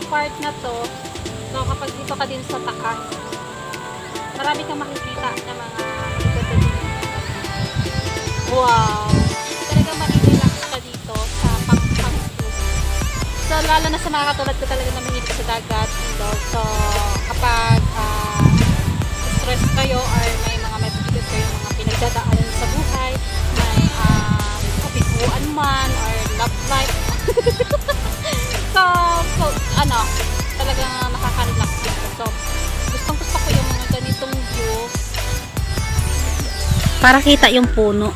part na to, so kapag dito ka din sa taas, marami kang makikita na mga magaganda din. Wow! Talagang marirelax ka dito sa pang-cruise. So, lalo na sa mga katulad ko talaga na mahilig sa dagat, ilog. So, kapag stress kayo or may mga mabibigat kayo, mga pinagdadaanan sa buhay, may kabiguan man or love life. so, ano, talagang nakaka-relax dito. So, gustong-gusto ko yung mga ganitong view. Para kita yung puno.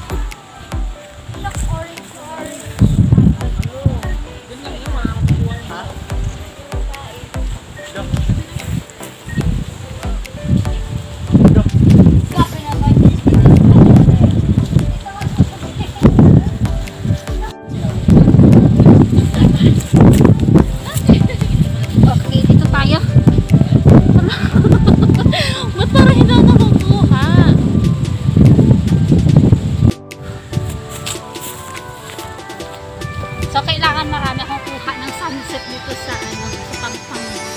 So, kailangan marami akong kuha ng sunset dito sa, sa Pampanga.